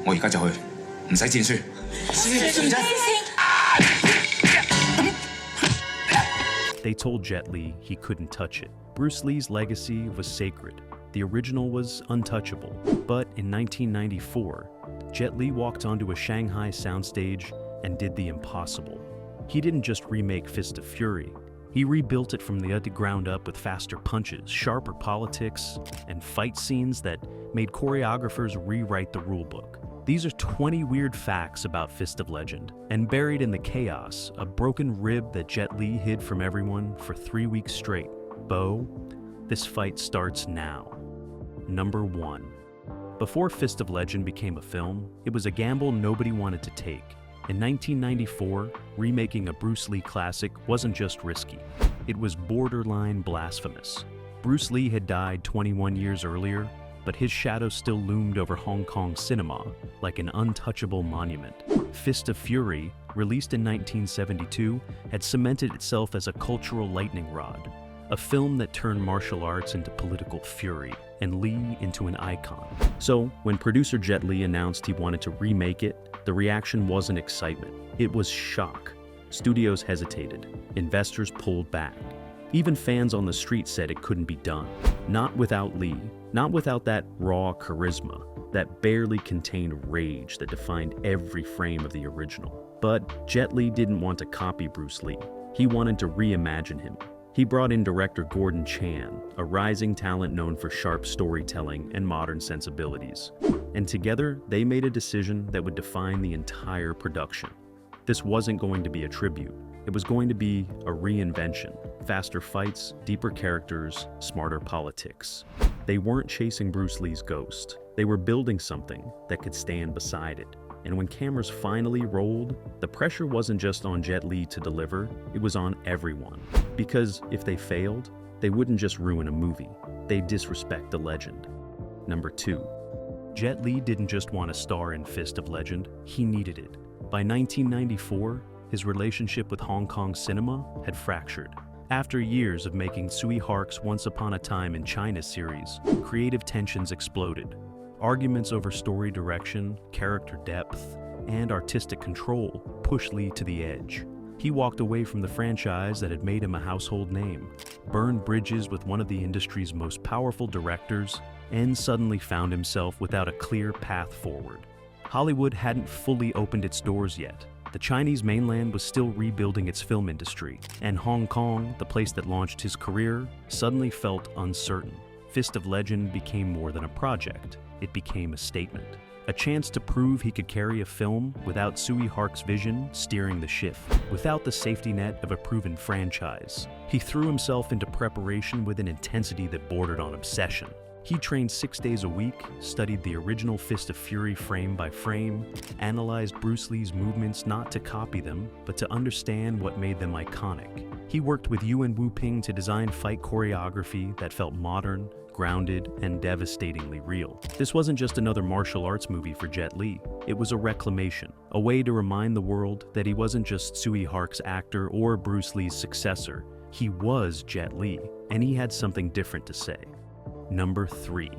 我而家就去，唔使戰書。They told Jet Li he couldn't touch it. Bruce Lee's legacy was sacred. The original was untouchable. But in 1994, Jet Li walked onto a Shanghai soundstage and did the impossible. He didn't just remake Fist of Fury. He rebuilt it from the ground up with faster punches, sharper politics, and fight scenes that made choreographers rewrite the rulebook. These are 20 weird facts about Fist of Legend, and buried in the chaos, a broken rib that Jet Li hid from everyone for 3 weeks straight. Bo, this fight starts now. Number 1. Before Fist of Legend became a film, it was a gamble nobody wanted to take. In 1994, remaking a Bruce Lee classic wasn't just risky, it was borderline blasphemous. Bruce Lee had died 21 years earlier, but his shadow still loomed over Hong Kong cinema like an untouchable monument. Fist of Fury, released in 1972, had cemented itself as a cultural lightning rod, a film that turned martial arts into political fury and Lee into an icon. So, when producer Jet Li announced he wanted to remake it, the reaction wasn't excitement, it was shock. Studios hesitated, investors pulled back. Even fans on the street said it couldn't be done. Not without Lee, not without that raw charisma, that barely contained rage that defined every frame of the original. But Jet Li didn't want to copy Bruce Lee. He wanted to reimagine him. He brought in director Gordon Chan, a rising talent known for sharp storytelling and modern sensibilities. And together, they made a decision that would define the entire production. This wasn't going to be a tribute. It was going to be a reinvention. Faster fights, deeper characters, smarter politics. They weren't chasing Bruce Lee's ghost. They were building something that could stand beside it. And when cameras finally rolled, the pressure wasn't just on Jet Li to deliver, it was on everyone. Because if they failed, they wouldn't just ruin a movie, they'd disrespect the legend. Number 2. Jet Li didn't just want to star in Fist of Legend, he needed it. By 1994, his relationship with Hong Kong cinema had fractured. After years of making Tsui Hark's Once Upon a Time in China series, creative tensions exploded. Arguments over story direction, character depth, and artistic control pushed Lee to the edge. He walked away from the franchise that had made him a household name, burned bridges with one of the industry's most powerful directors, and suddenly found himself without a clear path forward. Hollywood hadn't fully opened its doors yet. The Chinese mainland was still rebuilding its film industry, and Hong Kong, the place that launched his career, suddenly felt uncertain. Fist of Legend became more than a project. It became a statement. A chance to prove he could carry a film without Tsui Hark's vision steering the ship, without the safety net of a proven franchise. He threw himself into preparation with an intensity that bordered on obsession. He trained 6 days a week, studied the original Fist of Fury frame by frame, analyzed Bruce Lee's movements not to copy them, but to understand what made them iconic. He worked with Yuen Wu-ping to design fight choreography that felt modern, grounded, and devastatingly real. This wasn't just another martial arts movie for Jet Li. It was a reclamation, a way to remind the world that he wasn't just Tsui Hark's actor or Bruce Lee's successor. He was Jet Li, and he had something different to say. Number 3.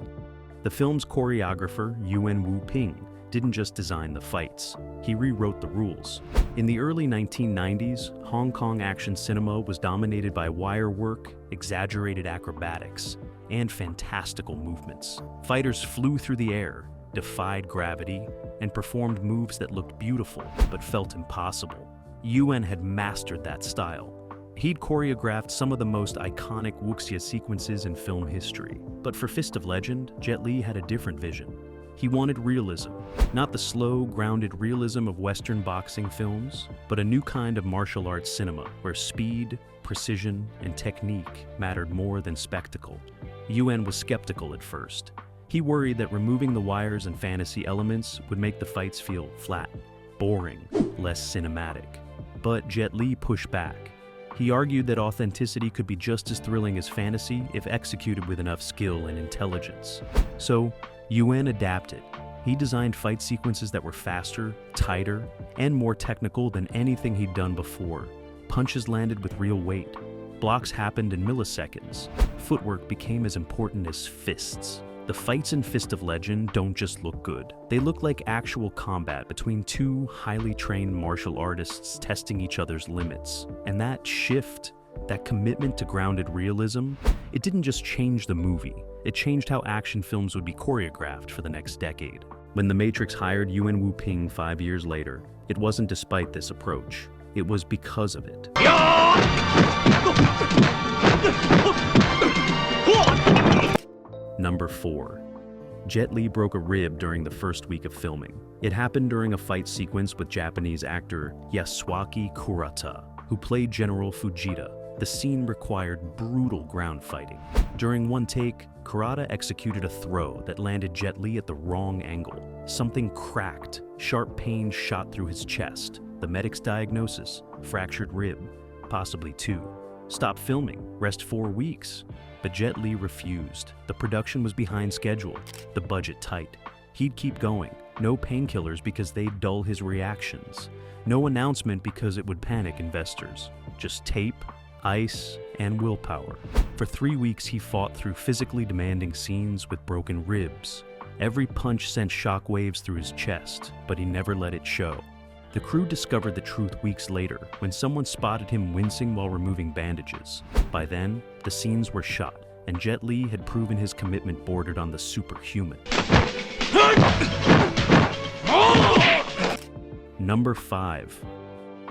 The film's choreographer, Yuen Wu-ping, didn't just design the fights. He rewrote the rules. In the early 1990s, Hong Kong action cinema was dominated by wire work, exaggerated acrobatics, and fantastical movements. Fighters flew through the air, defied gravity, and performed moves that looked beautiful but felt impossible. Yuen had mastered that style. He'd choreographed some of the most iconic wuxia sequences in film history. But for Fist of Legend, Jet Li had a different vision. He wanted realism, not the slow, grounded realism of Western boxing films, but a new kind of martial arts cinema where speed, precision, and technique mattered more than spectacle. Yuen was skeptical at first. He worried that removing the wires and fantasy elements would make the fights feel flat, boring, less cinematic. But Jet Li pushed back. He argued that authenticity could be just as thrilling as fantasy if executed with enough skill and intelligence. So, Yuen adapted. He designed fight sequences that were faster, tighter, and more technical than anything he'd done before. Punches landed with real weight. Blocks happened in milliseconds. Footwork became as important as fists. The fights in Fist of Legend don't just look good. They look like actual combat between two highly trained martial artists testing each other's limits. And that shift, that commitment to grounded realism, it didn't just change the movie. It changed how action films would be choreographed for the next decade. When The Matrix hired Yuan Wu-ping 5 years later, it wasn't despite this approach. It was because of it. Number 4. Jet Li broke a rib during the first week of filming. It happened during a fight sequence with Japanese actor Yasuaki Kurata, who played General Fujita. The scene required brutal ground fighting. During one take, Kurata executed a throw that landed Jet Li at the wrong angle. Something cracked. Sharp pain shot through his chest. The medic's diagnosis: fractured rib, possibly 2. Stop filming, rest 4 weeks. But Jet Li refused. The production was behind schedule, the budget tight. He'd keep going. No painkillers because they'd dull his reactions. No announcement because it would panic investors. Just tape, ice, and willpower. For 3 weeks, he fought through physically demanding scenes with broken ribs. Every punch sent shockwaves through his chest, but he never let it show. The crew discovered the truth weeks later when someone spotted him wincing while removing bandages. By then, the scenes were shot, and Jet Li had proven his commitment bordered on the superhuman. Number 5.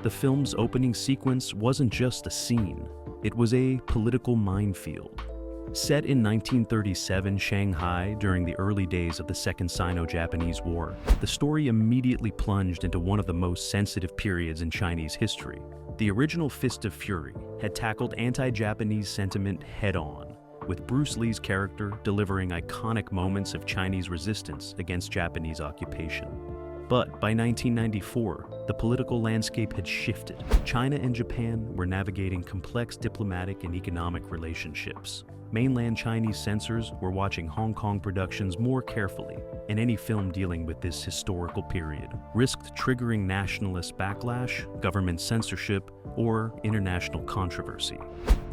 The film's opening sequence wasn't just a scene, it was a political minefield. Set in 1937 Shanghai during the early days of the Second Sino-Japanese War, the story immediately plunged into one of the most sensitive periods in Chinese history. The original Fist of Fury had tackled anti-Japanese sentiment head-on, with Bruce Lee's character delivering iconic moments of Chinese resistance against Japanese occupation. But by 1994, the political landscape had shifted. China and Japan were navigating complex diplomatic and economic relationships. Mainland Chinese censors were watching Hong Kong productions more carefully, and any film dealing with this historical period risked triggering nationalist backlash, government censorship, or international controversy.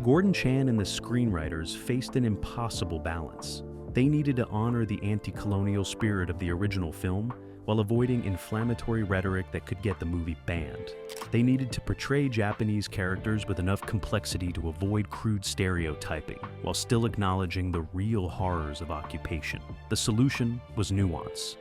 Gordon Chan and the screenwriters faced an impossible balance. They needed to honor the anti-colonial spirit of the original film while avoiding inflammatory rhetoric that could get the movie banned. They needed to portray Japanese characters with enough complexity to avoid crude stereotyping, while still acknowledging the real horrors of occupation. The solution was nuance.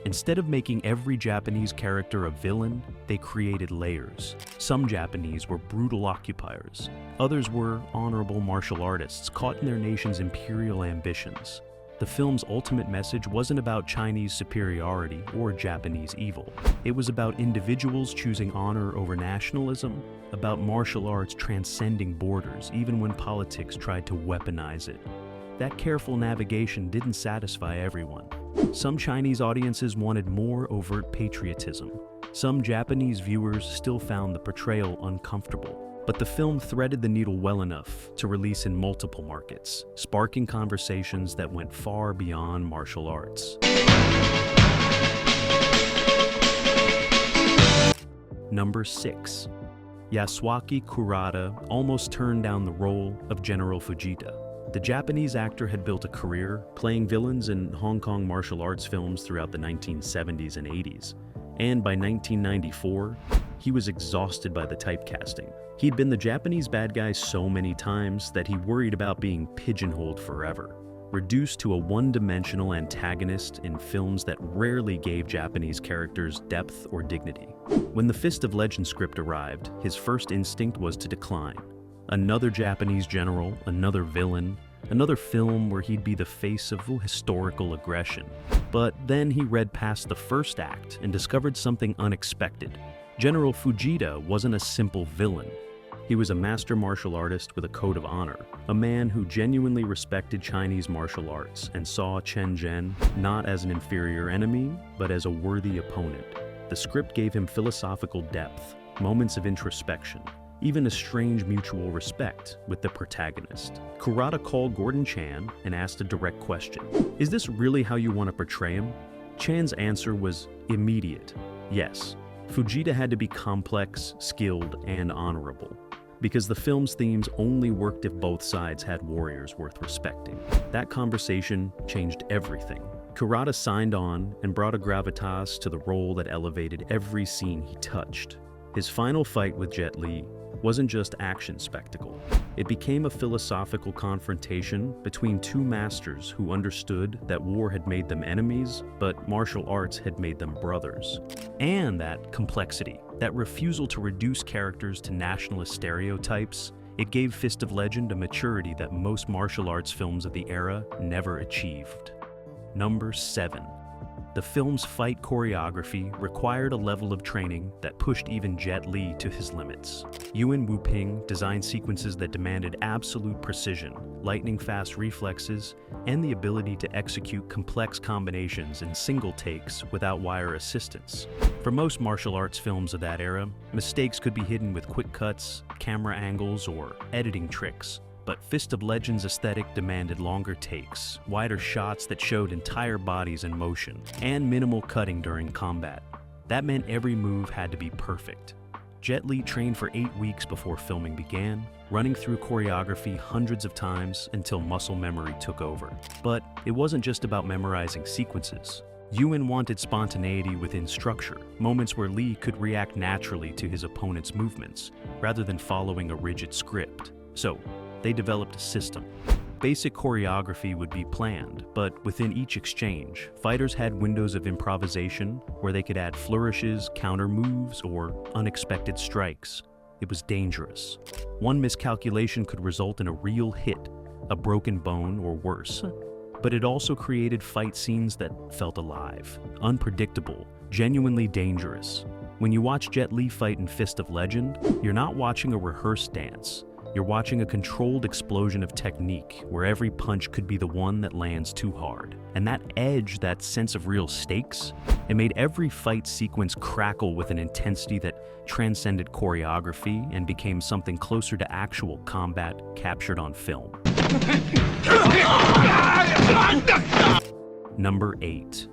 Instead of making every Japanese character a villain, they created layers. Some Japanese were brutal occupiers. Others were honorable martial artists caught in their nation's imperial ambitions. The film's ultimate message wasn't about Chinese superiority or Japanese evil. It was about individuals choosing honor over nationalism, about martial arts transcending borders even when politics tried to weaponize it. That careful navigation didn't satisfy everyone. Some Chinese audiences wanted more overt patriotism. Some Japanese viewers still found the portrayal uncomfortable. But the film threaded the needle well enough to release in multiple markets, sparking conversations that went far beyond martial arts. Number 6. Yasuaki Kurata almost turned down the role of General Fujita. The Japanese actor had built a career playing villains in Hong Kong martial arts films throughout the 1970s and 80s. And by 1994, he was exhausted by the typecasting. He'd been the Japanese bad guy so many times that he worried about being pigeonholed forever, reduced to a one-dimensional antagonist in films that rarely gave Japanese characters depth or dignity. When the Fist of Legend script arrived, his first instinct was to decline. Another Japanese general, another villain, another film where he'd be the face of historical aggression. But then he read past the first act and discovered something unexpected. General Fujita wasn't a simple villain. He was a master martial artist with a code of honor, a man who genuinely respected Chinese martial arts and saw Chen Zhen not as an inferior enemy, but as a worthy opponent. The script gave him philosophical depth, moments of introspection, even a strange mutual respect with the protagonist. Kurata called Gordon Chan and asked a direct question. Is this really how you want to portray him? Chan's answer was immediate. Yes. Fujita had to be complex, skilled, and honorable. because the film's themes only worked if both sides had warriors worth respecting. That conversation changed everything. Kurata signed on and brought a gravitas to the role that elevated every scene he touched. His final fight with Jet Li wasn't just action spectacle. It became a philosophical confrontation between two masters who understood that war had made them enemies, but martial arts had made them brothers. And that complexity, that refusal to reduce characters to nationalist stereotypes, it gave Fist of Legend a maturity that most martial arts films of the era never achieved. Number 7. The film's fight choreography required a level of training that pushed even Jet Li to his limits. Yuen Woo-ping designed sequences that demanded absolute precision, lightning-fast reflexes, and the ability to execute complex combinations in single takes without wire assistance. For most martial arts films of that era, mistakes could be hidden with quick cuts, camera angles, or editing tricks. But Fist of Legend's aesthetic demanded longer takes, wider shots that showed entire bodies in motion, and minimal cutting during combat. That meant every move had to be perfect. Jet Li trained for 8 weeks before filming began, running through choreography hundreds of times until muscle memory took over. But it wasn't just about memorizing sequences. Yuen wanted spontaneity within structure, moments where Li could react naturally to his opponent's movements, rather than following a rigid script. So, they developed a system. Basic choreography would be planned, but within each exchange, fighters had windows of improvisation where they could add flourishes, counter moves, or unexpected strikes. It was dangerous. One miscalculation could result in a real hit, a broken bone, or worse. But it also created fight scenes that felt alive, unpredictable, genuinely dangerous. When you watch Jet Li fight in Fist of Legend, you're not watching a rehearsed dance. You're watching a controlled explosion of technique where every punch could be the one that lands too hard. And that edge, that sense of real stakes, it made every fight sequence crackle with an intensity that transcended choreography and became something closer to actual combat captured on film. Number 8.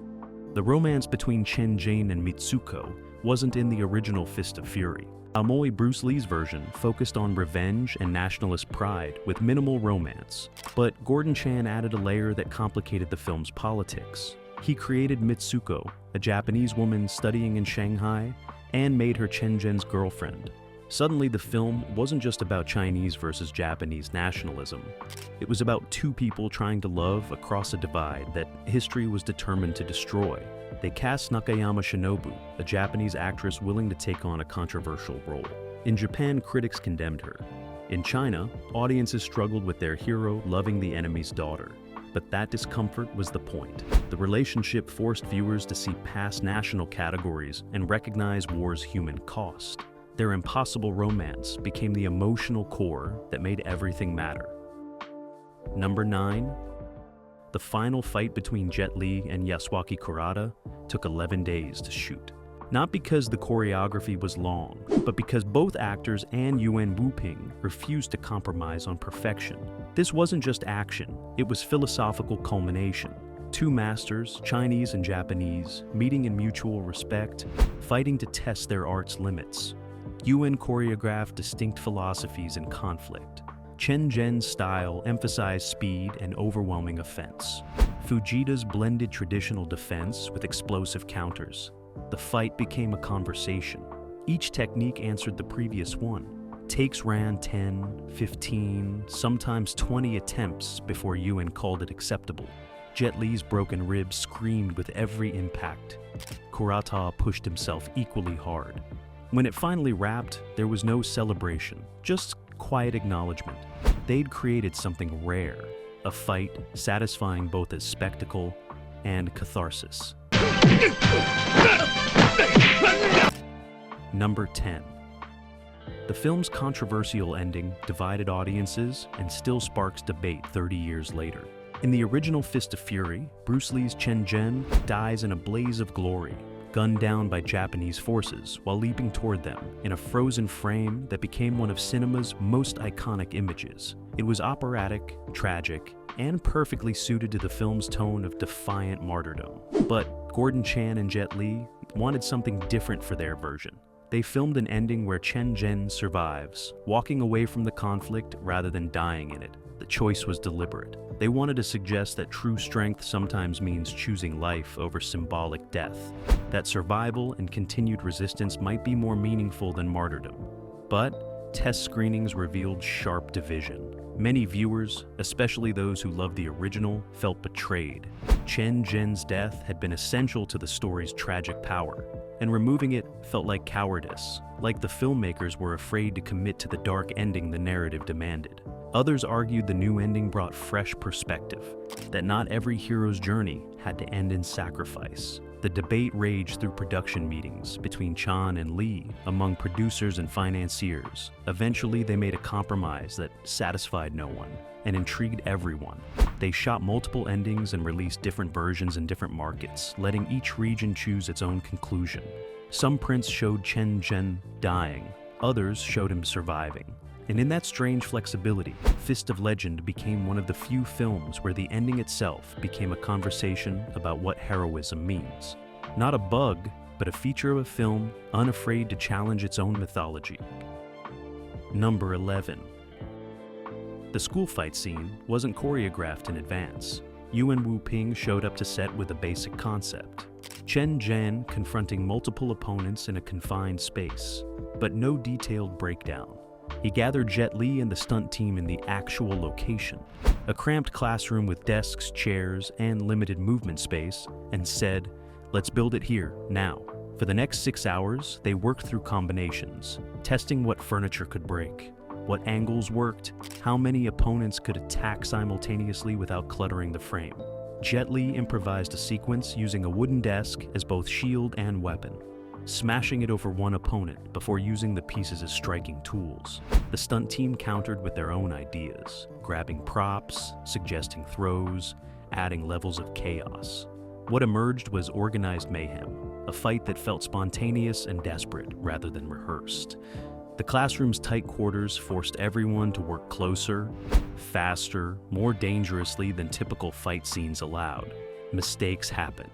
The romance between Chen Jin and Mitsuko wasn't in the original Fist of Fury. Aomori Bruce Lee's version focused on revenge and nationalist pride with minimal romance, but Gordon Chan added a layer that complicated the film's politics. He created Mitsuko, a Japanese woman studying in Shanghai, and made her Chen Jin's girlfriend. Suddenly, the film wasn't just about Chinese versus Japanese nationalism. It was about two people trying to love across a divide that history was determined to destroy. They cast Nakayama Shinobu, a Japanese actress willing to take on a controversial role. In Japan, critics condemned her. In China, audiences struggled with their hero loving the enemy's daughter. But that discomfort was the point. The relationship forced viewers to see past national categories and recognize war's human cost. Their impossible romance became the emotional core that made everything matter. Number 9. The final fight between Jet Li and Yasuaki Kurata took 11 days to shoot. Not because the choreography was long, but because both actors and Yuen Woo-ping refused to compromise on perfection. This wasn't just action, it was philosophical culmination. Two masters, Chinese and Japanese, meeting in mutual respect, fighting to test their art's limits. Yuen choreographed distinct philosophies in conflict. Chen Jin's style emphasized speed and overwhelming offense. Fujita's blended traditional defense with explosive counters. The fight became a conversation. Each technique answered the previous one. Takes ran 10, 15, sometimes 20 attempts before Yuen called it acceptable. Jet Li's broken ribs screamed with every impact. Kurata pushed himself equally hard. When it finally wrapped, there was no celebration, just quiet acknowledgement. They'd created something rare, a fight satisfying both as spectacle and catharsis. Number 10. The film's controversial ending divided audiences and still sparks debate 30 years later. In the original Fist of Fury, Bruce Lee's Chen Jin dies in a blaze of glory, gunned down by Japanese forces while leaping toward them in a frozen frame that became one of cinema's most iconic images. It was operatic, tragic, and perfectly suited to the film's tone of defiant martyrdom. But Gordon Chan and Jet Li wanted something different for their version. They filmed an ending where Chen Zhen survives, walking away from the conflict rather than dying in it. The choice was deliberate. They wanted to suggest that true strength sometimes means choosing life over symbolic death, that survival and continued resistance might be more meaningful than martyrdom. But test screenings revealed sharp division. Many viewers, especially those who loved the original, felt betrayed. Chen Zhen's death had been essential to the story's tragic power, and removing it felt like cowardice, like the filmmakers were afraid to commit to the dark ending the narrative demanded. Others argued the new ending brought fresh perspective, that not every hero's journey had to end in sacrifice. The debate raged through production meetings between Chan and Lee among producers and financiers. Eventually, they made a compromise that satisfied no one and intrigued everyone. They shot multiple endings and released different versions in different markets, letting each region choose its own conclusion. Some prints showed Chen Zhen dying, others showed him surviving. And in that strange flexibility, Fist of Legend became one of the few films where the ending itself became a conversation about what heroism means. Not a bug, but a feature of a film unafraid to challenge its own mythology. Number 11. The school fight scene wasn't choreographed in advance. Yuan Wu-ping showed up to set with a basic concept. Chen Zhen confronting multiple opponents in a confined space, but no detailed breakdown. He gathered Jet Li and the stunt team in the actual location, a cramped classroom with desks, chairs, and limited movement space, and said, "Let's build it here, now." For the next 6 hours, they worked through combinations, testing what furniture could break, what angles worked, how many opponents could attack simultaneously without cluttering the frame. Jet Li improvised a sequence using a wooden desk as both shield and weapon, smashing it over one opponent before using the pieces as striking tools. The stunt team countered with their own ideas, grabbing props, suggesting throws, adding levels of chaos. What emerged was organized mayhem, a fight that felt spontaneous and desperate rather than rehearsed. The classroom's tight quarters forced everyone to work closer, faster, more dangerously than typical fight scenes allowed. Mistakes happened.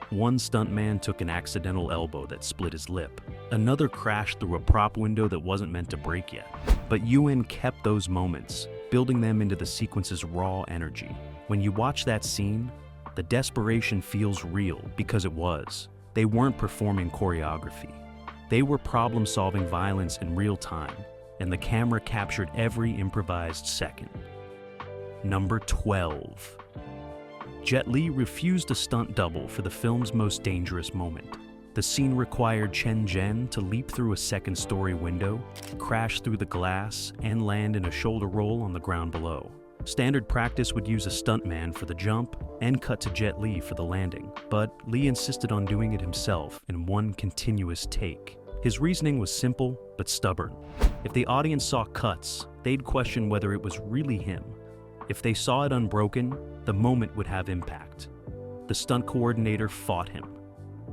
One stuntman took an accidental elbow that split his lip. Another crashed through a prop window that wasn't meant to break yet. But Yuan kept those moments, building them into the sequence's raw energy. When you watch that scene, the desperation feels real because it was. They weren't performing choreography. They were problem-solving violence in real time, and the camera captured every improvised second. Number 12. Jet Li refused a stunt double for the film's most dangerous moment. The scene required Chen Zhen to leap through a second-story window, crash through the glass, and land in a shoulder roll on the ground below. Standard practice would use a stuntman for the jump and cut to Jet Li for the landing, but Li insisted on doing it himself in one continuous take. His reasoning was simple but stubborn. If the audience saw cuts, they'd question whether it was really him. If they saw it unbroken, the moment would have impact. The stunt coordinator fought him.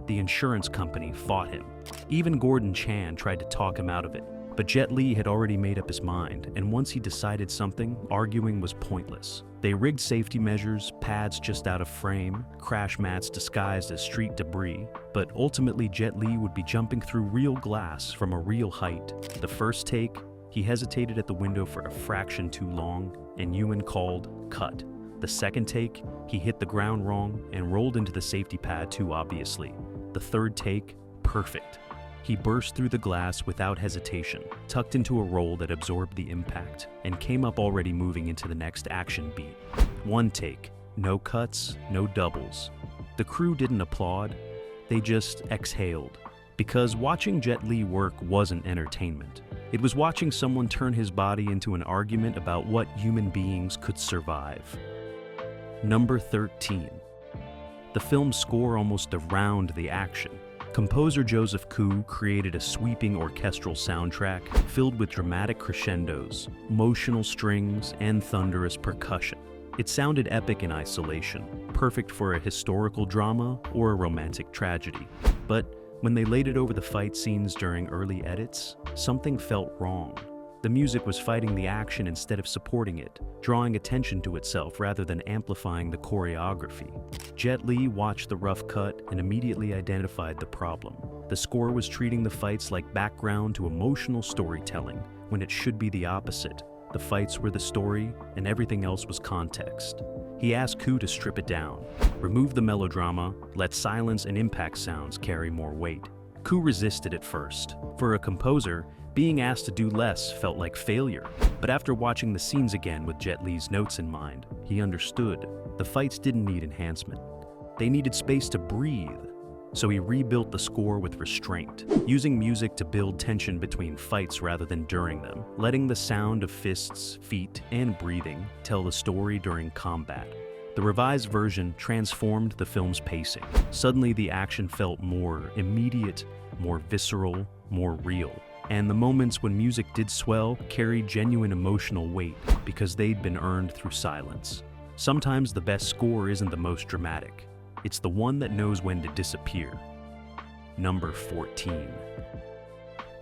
The insurance company fought him. Even Gordon Chan tried to talk him out of it. But Jet Li had already made up his mind, and once he decided something, arguing was pointless. They rigged safety measures, pads just out of frame, crash mats disguised as street debris, but ultimately Jet Li would be jumping through real glass from a real height. The first take, he hesitated at the window for a fraction too long, and Yuan called, "Cut." The second take, he hit the ground wrong and rolled into the safety pad too obviously. The third take, perfect. He burst through the glass without hesitation, tucked into a roll that absorbed the impact, and came up already moving into the next action beat. One take, no cuts, no doubles. The crew didn't applaud, they just exhaled. Because watching Jet Li work wasn't entertainment. It was watching someone turn his body into an argument about what human beings could survive. Number 13. The film's score almost drowned the action. Composer Joseph Koo created a sweeping orchestral soundtrack filled with dramatic crescendos, emotional strings, and thunderous percussion. It sounded epic in isolation, perfect for a historical drama or a romantic tragedy. But when they laid it over the fight scenes during early edits, something felt wrong. The music was fighting the action instead of supporting it, drawing attention to itself rather than amplifying the choreography. Jet Li watched the rough cut and immediately identified the problem. The score was treating the fights like background to emotional storytelling, when it should be the opposite. The fights were the story, and everything else was context. He asked Ku to strip it down, remove the melodrama, let silence and impact sounds carry more weight. Ku resisted at first. For a composer, being asked to do less felt like failure. But after watching the scenes again with Jet Li's notes in mind, he understood. The fights didn't need enhancement. They needed space to breathe. So he rebuilt the score with Restraint, using music to build tension between fights rather than during them, letting the sound of fists, feet, and breathing tell the story during combat. The revised version transformed the film's pacing. Suddenly the action felt more immediate, more visceral, more real. And the moments when music did swell carried genuine emotional weight because they'd been earned through silence. Sometimes the best score isn't the most dramatic. It's the one that knows when to disappear. Number 14.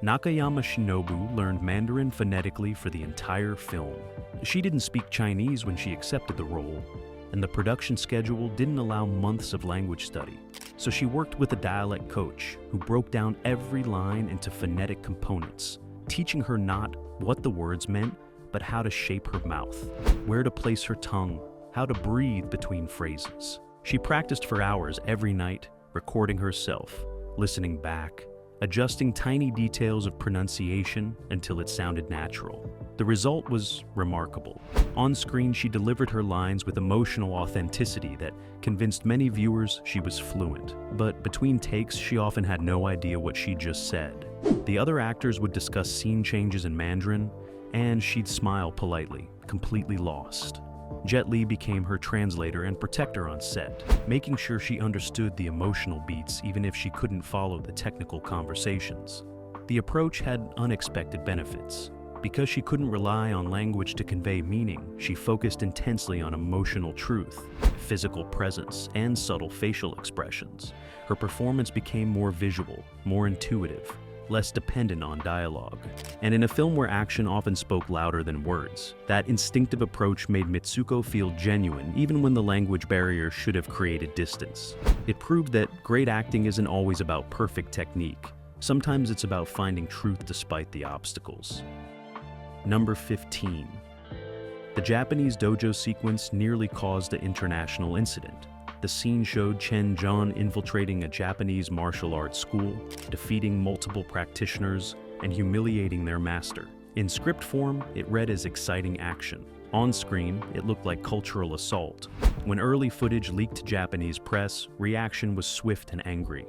Nakayama Shinobu learned Mandarin phonetically for the entire film. She didn't speak Chinese when she accepted the role, and the production schedule didn't allow months of language study. So she worked with a dialect coach who broke down every line into phonetic components, teaching her not what the words meant, but how to shape her mouth, where to place her tongue, how to breathe between phrases. She practiced for hours every night, recording herself, listening back, adjusting tiny details of pronunciation until it sounded natural. The result was remarkable. On screen, she delivered her lines with emotional authenticity that convinced many viewers she was fluent. But between takes, she often had no idea what she just said. The other actors would discuss scene changes in Mandarin, and she'd smile politely, completely lost. Jet Li became her translator and protector on set, making sure she understood the emotional beats even if she couldn't follow the technical conversations. The approach had unexpected benefits. Because she couldn't rely on language to convey meaning, she focused intensely on emotional truth, physical presence, and subtle facial expressions. Her performance became more visual, more intuitive, less dependent on dialogue. And in a film where action often spoke louder than words, that instinctive approach made Mitsuko feel genuine even when the language barrier should have created distance. It proved that great acting isn't always about perfect technique. Sometimes it's about finding truth despite the obstacles. Number 15. The Japanese dojo sequence nearly caused an international incident. The scene showed Chen Zhan infiltrating a Japanese martial arts school, defeating multiple practitioners, and humiliating their master. In script form, it read as exciting action. On screen, it looked like cultural assault. When early footage leaked to Japanese press, reaction was swift and angry.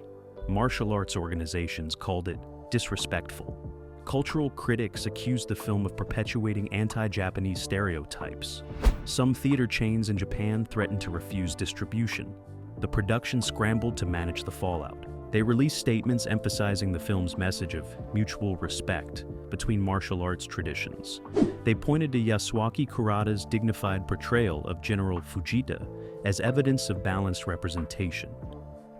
Martial arts organizations called it disrespectful. Cultural critics accused the film of perpetuating anti-Japanese stereotypes. Some theater chains in Japan threatened to refuse distribution. The production scrambled to manage the fallout. They released statements emphasizing the film's message of mutual respect between martial arts traditions. They pointed to Yasuaki Kurata's dignified portrayal of General Fujita as evidence of balanced representation.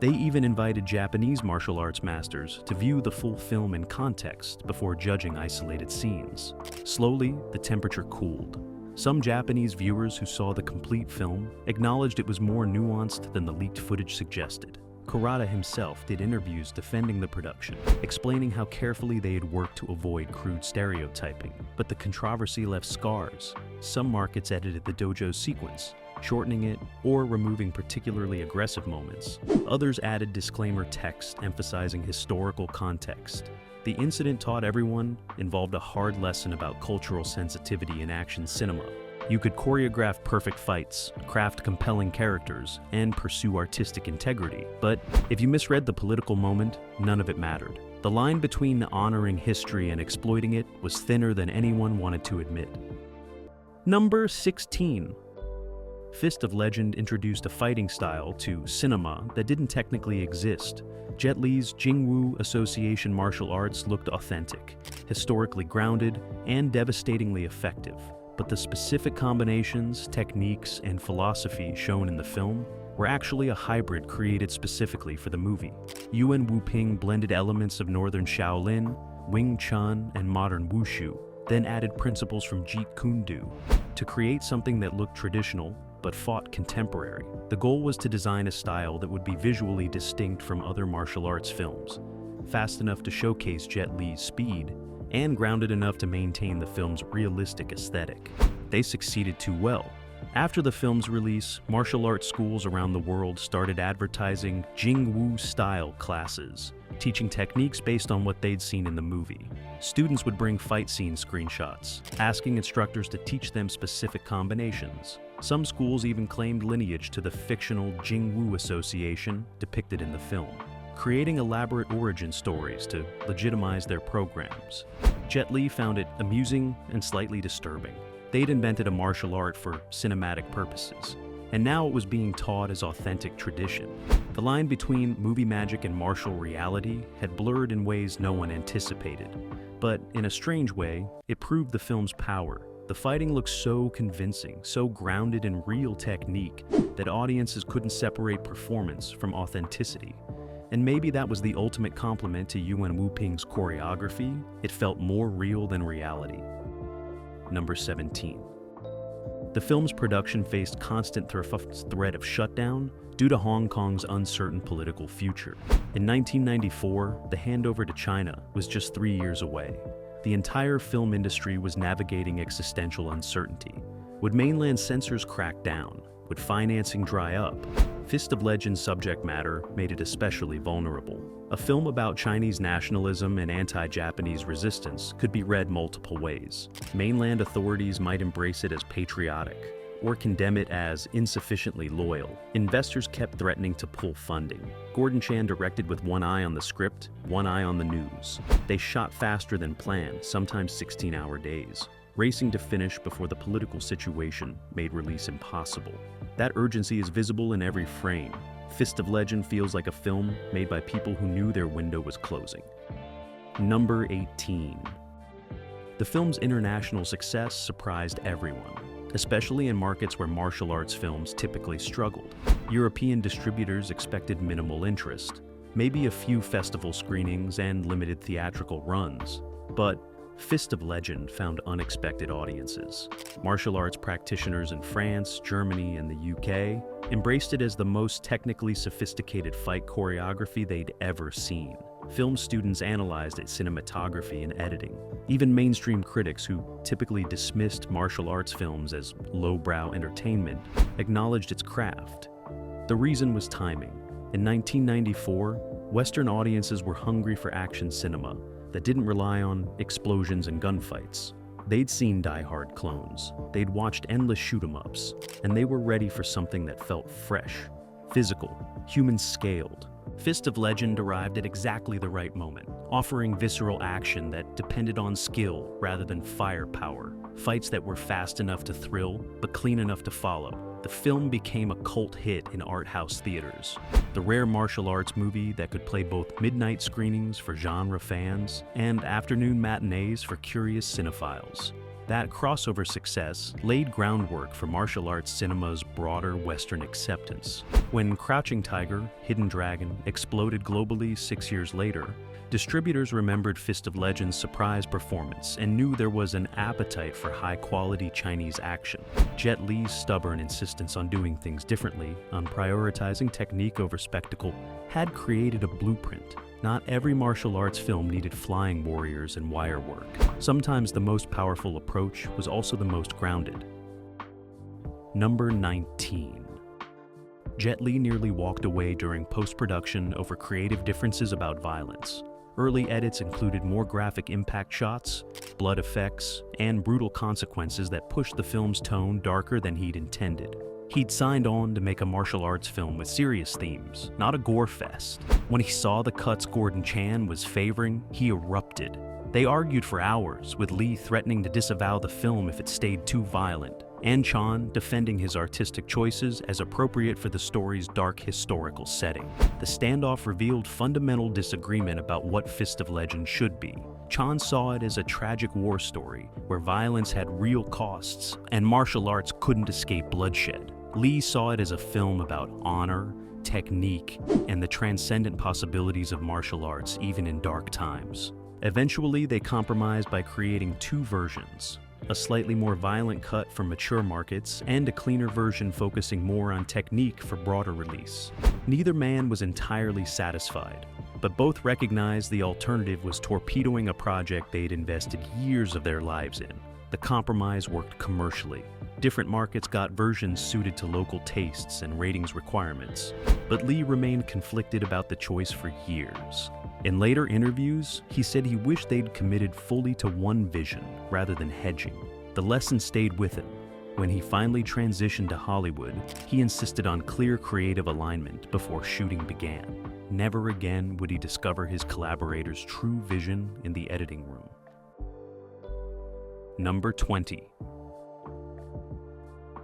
They even invited Japanese martial arts masters to view the full film in context before judging isolated scenes. Slowly, the temperature cooled. Some Japanese viewers who saw the complete film acknowledged it was more nuanced than the leaked footage suggested. Kurata himself did interviews defending the production, explaining how carefully they had worked to avoid crude stereotyping. But the controversy left scars. Some markets edited the dojo sequence, shortening it or removing particularly aggressive moments. Others added disclaimer text emphasizing historical context. The incident taught everyone involved a hard lesson about cultural sensitivity in action cinema. You could choreograph perfect fights, craft compelling characters, and pursue artistic integrity. But if you misread the political moment, none of it mattered. The line between honoring history and exploiting it was thinner than anyone wanted to admit. Number 16. Fist of Legend introduced a fighting style to cinema that didn't technically exist. Jet Li's Jingwu Association martial arts looked authentic, historically grounded, and devastatingly effective. But the specific combinations, techniques, and philosophy shown in the film were actually a hybrid created specifically for the movie. Yuan Wuping blended elements of Northern Shaolin, Wing Chun, and modern Wushu, then added principles from Jeet Kune Do to create something that looked traditional but fought contemporary. The goal was to design a style that would be visually distinct from other martial arts films, fast enough to showcase Jet Li's speed, and grounded enough to maintain the film's realistic aesthetic. They succeeded too well. After the film's release, martial arts schools around the world started advertising Jingwu style classes, teaching techniques based on what they'd seen in the movie. Students would bring fight scene screenshots, asking instructors to teach them specific combinations. Some schools even claimed lineage to the fictional Jingwu Association depicted in the film, creating elaborate origin stories to legitimize their programs. Jet Li found it amusing and slightly disturbing. They'd invented a martial art for cinematic purposes, and now it was being taught as authentic tradition. The line between movie magic and martial reality had blurred in ways no one anticipated, but in a strange way, it proved the film's power. The fighting looked so convincing, so grounded in real technique, that audiences couldn't separate performance from authenticity. And maybe that was the ultimate compliment to Yuan Wuping's choreography. It felt more real than reality. Number 17. The film's production faced constant threat of shutdown due to Hong Kong's uncertain political future. In 1994, the handover to China was just 3 years away. The entire film industry was navigating existential uncertainty. Would mainland censors crack down? Would financing dry up? Fist of Legend's subject matter made it especially vulnerable. A film about Chinese nationalism and anti-Japanese resistance could be read multiple ways. Mainland authorities might embrace it as patriotic, or condemn it as insufficiently loyal. Investors kept threatening to pull funding. Gordon Chan directed with one eye on the script, one eye on the news. They shot faster than planned, sometimes 16-hour days, racing to finish before the political situation made release impossible. That urgency is visible in every frame. Fist of Legend feels like a film made by people who knew their window was closing. Number 18. The film's international success surprised everyone, especially in markets where martial arts films typically struggled. European distributors expected minimal interest, maybe a few festival screenings and limited theatrical runs. But Fist of Legend found unexpected audiences. Martial arts practitioners in France, Germany, and the UK embraced it as the most technically sophisticated fight choreography they'd ever seen. Film students analyzed its cinematography and editing. Even mainstream critics, who typically dismissed martial arts films as lowbrow entertainment, acknowledged its craft. The reason was timing. In 1994, Western audiences were hungry for action cinema that didn't rely on explosions and gunfights. They'd seen Die Hard clones, they'd watched endless shoot-'em-ups, and they were ready for something that felt fresh, physical, human-scaled. Fist of Legend arrived at exactly the right moment, offering visceral action that depended on skill rather than firepower, fights that were fast enough to thrill, but clean enough to follow. The film became a cult hit in art house theaters, the rare martial arts movie that could play both midnight screenings for genre fans and afternoon matinees for curious cinephiles. That crossover success laid groundwork for martial arts cinema's broader Western acceptance. When Crouching Tiger, Hidden Dragon exploded globally 6 years later, distributors remembered Fist of Legend's surprise performance and knew there was an appetite for high-quality Chinese action. Jet Li's stubborn insistence on doing things differently, on prioritizing technique over spectacle, had created a blueprint. Not every martial arts film needed flying warriors and wire work. Sometimes the most powerful approach was also the most grounded. Number 19. Jet Li nearly walked away during post-production over creative differences about violence. Early edits included more graphic impact shots, blood effects, and brutal consequences that pushed the film's tone darker than he'd intended. He'd signed on to make a martial arts film with serious themes, not a gore fest. When he saw the cuts Gordon Chan was favoring, he erupted. They argued for hours, with Li threatening to disavow the film if it stayed too violent, and Chan defending his artistic choices as appropriate for the story's dark historical setting. The standoff revealed fundamental disagreement about what Fist of Legend should be. Chan saw it as a tragic war story, where violence had real costs, and martial arts couldn't escape bloodshed. Li saw it as a film about honor, technique, and the transcendent possibilities of martial arts even in dark times. Eventually, they compromised by creating two versions, a slightly more violent cut for mature markets and a cleaner version focusing more on technique for broader release. Neither man was entirely satisfied, but both recognized the alternative was torpedoing a project they'd invested years of their lives in. The compromise worked commercially. Different markets got versions suited to local tastes and ratings requirements, but Lee remained conflicted about the choice for years. In later interviews, he said he wished they'd committed fully to one vision rather than hedging. The lesson stayed with him. When he finally transitioned to Hollywood, he insisted on clear creative alignment before shooting began. Never again would he discover his collaborator's true vision in the editing room. Number 20.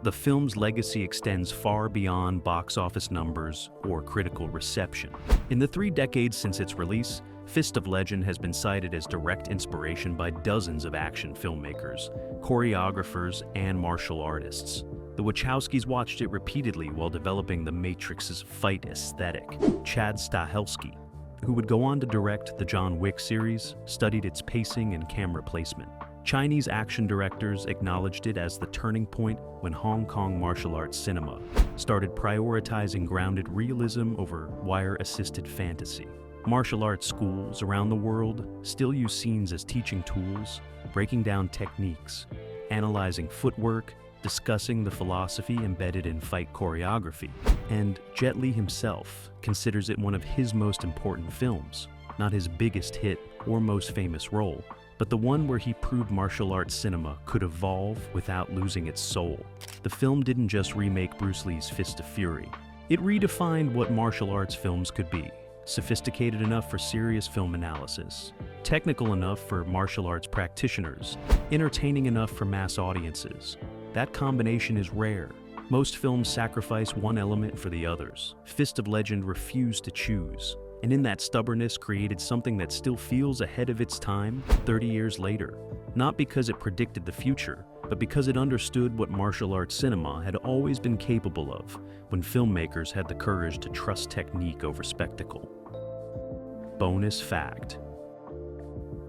The film's legacy extends far beyond box office numbers or critical reception. In the 3 decades since its release, Fist of Legend has been cited as direct inspiration by dozens of action filmmakers, choreographers, and martial artists. The Wachowskis watched it repeatedly while developing The Matrix's fight aesthetic. Chad Stahelski, who would go on to direct the John Wick series, studied its pacing and camera placement. Chinese action directors acknowledged it as the turning point when Hong Kong martial arts cinema started prioritizing grounded realism over wire-assisted fantasy. Martial arts schools around the world still use scenes as teaching tools, breaking down techniques, analyzing footwork, discussing the philosophy embedded in fight choreography. And Jet Li himself considers it one of his most important films, not his biggest hit or most famous role, but the one where he proved martial arts cinema could evolve without losing its soul. The film didn't just remake Bruce Lee's Fist of Fury. It redefined what martial arts films could be. Sophisticated enough for serious film analysis, technical enough for martial arts practitioners, entertaining enough for mass audiences. That combination is rare. Most films sacrifice one element for the others. Fist of Legend refused to choose, and in that stubbornness created something that still feels ahead of its time 30 years later. Not because it predicted the future, but because it understood what martial arts cinema had always been capable of when filmmakers had the courage to trust technique over spectacle. Bonus fact.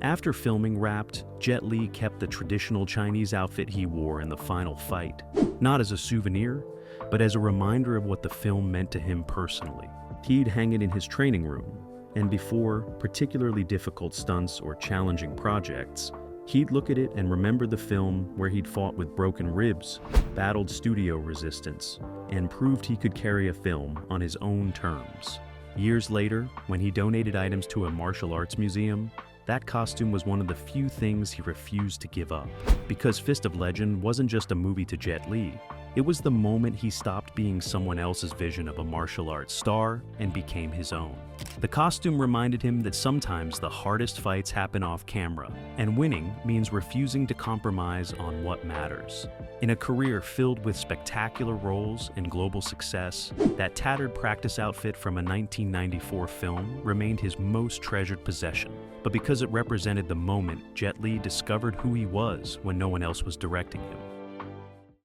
After filming wrapped, Jet Li kept the traditional Chinese outfit he wore in the final fight, not as a souvenir, but as a reminder of what the film meant to him personally. He'd hang it in his training room, and before particularly difficult stunts or challenging projects, he'd look at it and remember the film where he'd fought with broken ribs, battled studio resistance, and proved he could carry a film on his own terms. Years later, when he donated items to a martial arts museum, that costume was one of the few things he refused to give up. Because Fist of Legend wasn't just a movie to Jet Li, it was the moment he stopped being someone else's vision of a martial arts star and became his own. The costume reminded him that sometimes the hardest fights happen off camera, and winning means refusing to compromise on what matters. In a career filled with spectacular roles and global success, that tattered practice outfit from a 1994 film remained his most treasured possession. But because it represented the moment Jet Li discovered who he was when no one else was directing him.